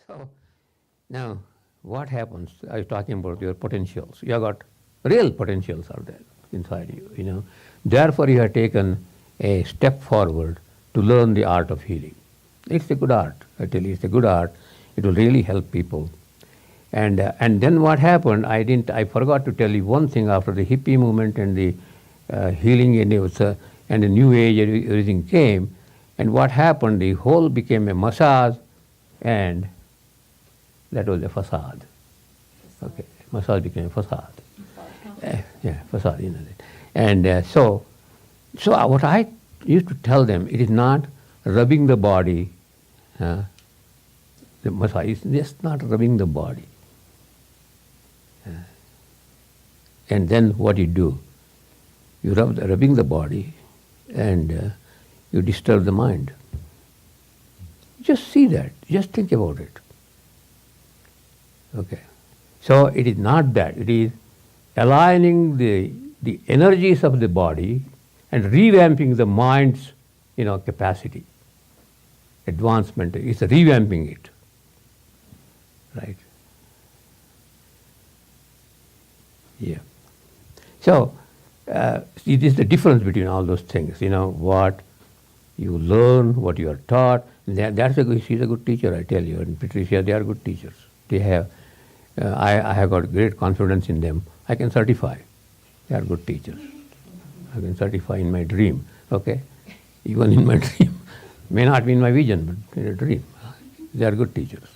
So now what happens? I was talking about your potentials. You have got real potentials are there inside you. Therefore you have taken a step forward to learn the art of healing. It's a good art. I tell you, it's a good art. It will really help people. And then what happened? I forgot to tell you one thing. After the hippie movement and the healing and the new age, everything came. And what happened? The whole became a massage, and that was a facade. Okay, massage became a facade. Yeah, facade. And so what I used to tell them, it is not rubbing the body. The massage is just not rubbing the body. And then what you do? You rubbing the body, and you disturb the mind. Just see that. Just think about it. Okay. So it is not that. It is aligning the energies of the body and revamping the mind's capacity. Advancement is revamping it. Right? Yeah. So it is the difference between all those things. What you learn, what you are taught. She's a good teacher, I tell you. And Patricia, they are good teachers. They have. I have got great confidence in them. I can certify. They are good teachers. I can certify in my dream. Okay, even in my dream, may not be in my vision, but in a dream. They are good teachers.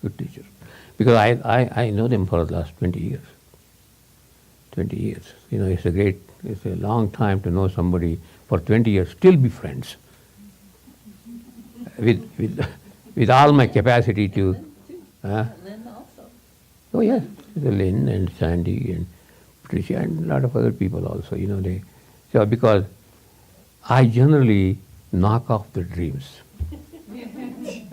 Good teachers. Because I know them for the last 20 years. 20 years. It's a long time to know somebody for 20 years, still be friends. With all my capacity to. Lynn also. Oh yes, Lynn and Sandy and Patricia and a lot of other people also. So because I generally knock off the dreams.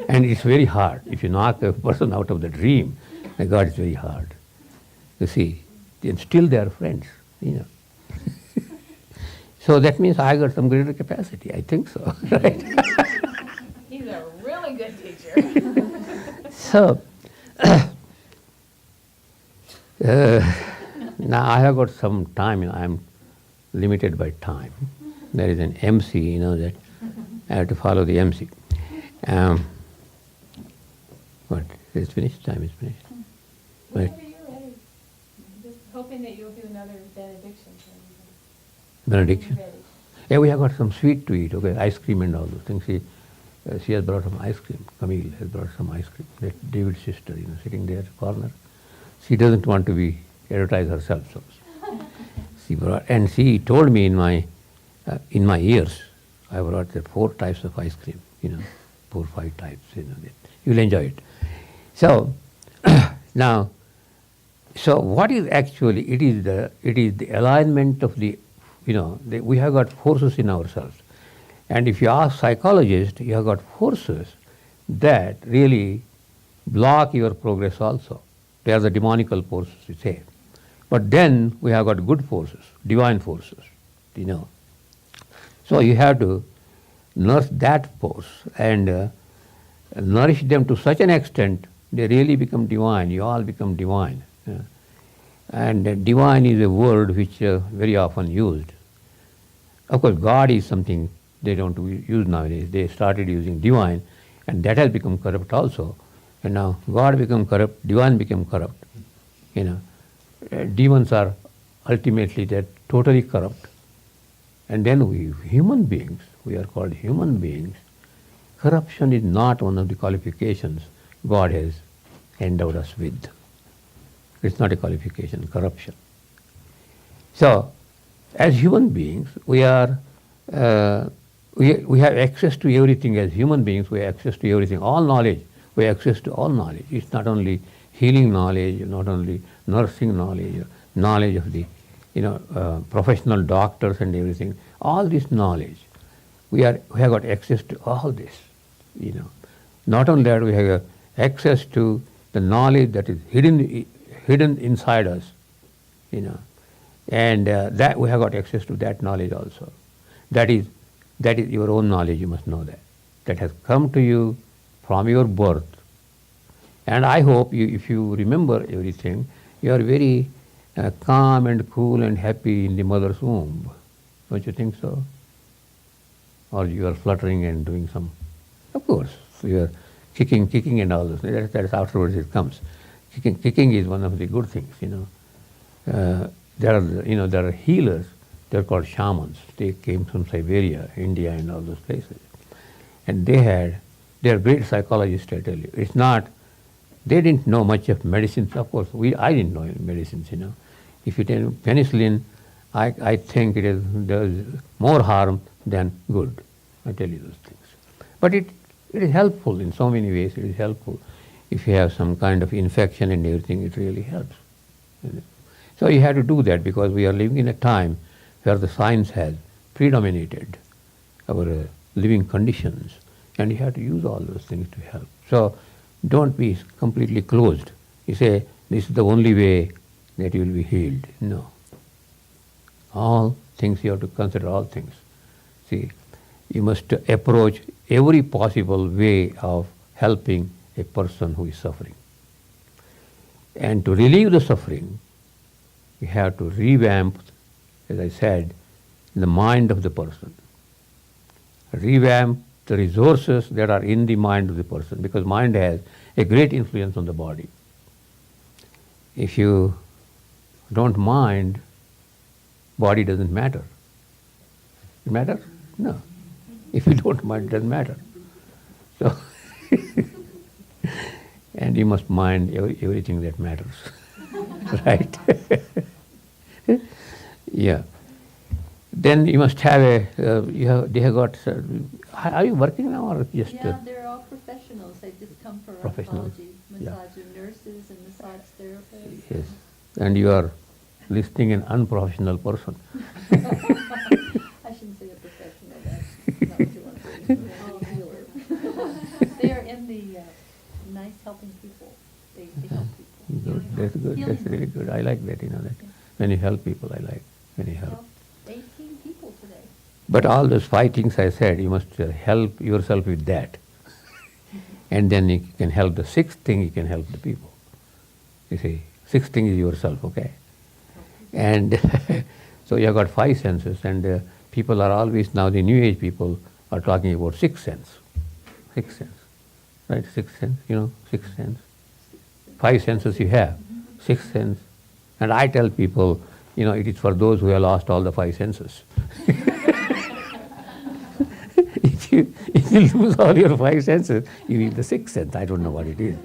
And it's very hard. If you knock a person out of the dream, my God, it's very hard. You see, and still they are friends, So that means I got some greater capacity. I think so, right? He's a really good teacher. So, now I have got some time. I'm limited by time. There is an MC, that I have to follow the MC. What? It's finished? Time is finished. Right. Whenever you're ready. Just hoping that you'll do another benediction. Benediction. Ready. Yeah, we have got some sweet to eat. Okay, ice cream and all those things. She has brought some ice cream. Camille has brought some ice cream. That David's sister, sitting there in the corner. She doesn't want to be advertise herself, so she brought, and she told me in my ears, I brought the 4 types of ice cream. 4 or 5 types. You'll enjoy it. So now, so what is actually? It is the alignment of the. We have got forces in ourselves. And if you ask psychologists, you have got forces that really block your progress also. They are the demonical forces, we say. But then we have got good forces, divine forces, So you have to nurse that force and nourish them to such an extent, they really become divine. You all become divine. And divine is a word which very often used. Of course, God is something they don't use nowadays. They started using divine, and that has become corrupt also. And now God become corrupt, divine become corrupt. Demons are ultimately they're totally corrupt. And then we human beings, we are called human beings. Corruption is not one of the qualifications God has endowed us with. It's not a qualification, corruption. So, as human beings, we are we have access to everything. As human beings, we have access to everything, all knowledge. We have access to all knowledge. It's not only healing knowledge, not only nursing knowledge, knowledge of the professional doctors and everything. All this knowledge, we have got access to all this. Not only that, we have access to the knowledge that is hidden inside us. And that we have got access to that knowledge also. That is your own knowledge. You must know that has come to you from your birth. And I hope you, if you remember everything, you are very calm and cool and happy in the mother's womb. Don't you think so? Or you are fluttering and doing some, of course, so you are kicking and all this. That's afterwards it comes. Kicking is one of the good things, there are healers, they're called shamans. They came from Siberia, India and all those places. And they're great psychologists, I tell you. It's not, they didn't know much of medicines. Of course, I didn't know medicines, If you take penicillin, I think it does more harm than good. I tell you those things. But it is helpful in so many ways. It is helpful. If you have some kind of infection and everything, it really helps. So you have to do that because we are living in a time where the science has predominated our living conditions, and you have to use all those things to help. So don't be completely closed. You say, this is the only way that you will be healed. No. All things, you have to consider all things. See, you must approach every possible way of helping a person who is suffering. And to relieve the suffering, you have to revamp, as I said, the mind of the person. Revamp the resources that are in the mind of the person, because mind has a great influence on the body. If you don't mind, body doesn't matter. It matters? No. If you don't mind, it doesn't matter. So, and you must mind everything that matters. Right? Yeah. Then you must have they have got, are you working now or just? Yeah, they're all professionals. They just come for Professionals. oncology, Yeah. massage nurses and massage therapists. Yes. And you are listening an unprofessional person. I shouldn't say a professional, that's not what you want to say. A healer. They are in the nice helping people. They help people. Good. That's good. Healing. That's really good. I like that, that. When you help people, I like when you help. Helped 18 people today. But all those 5 things I said, you must help yourself with that. And then you can help the 6th thing, you can help the people. You see, 6th thing is yourself, okay? And so you have got 5 senses, and people are always, now the new age people are talking about 6th sense. 6th sense. Right, 6th sense, 6th sense. 5 senses you have, 6th sense. And I tell people, it is for those who have lost all the 5 senses. If you lose all your 5 senses, you need the 6th sense. I don't know what it is.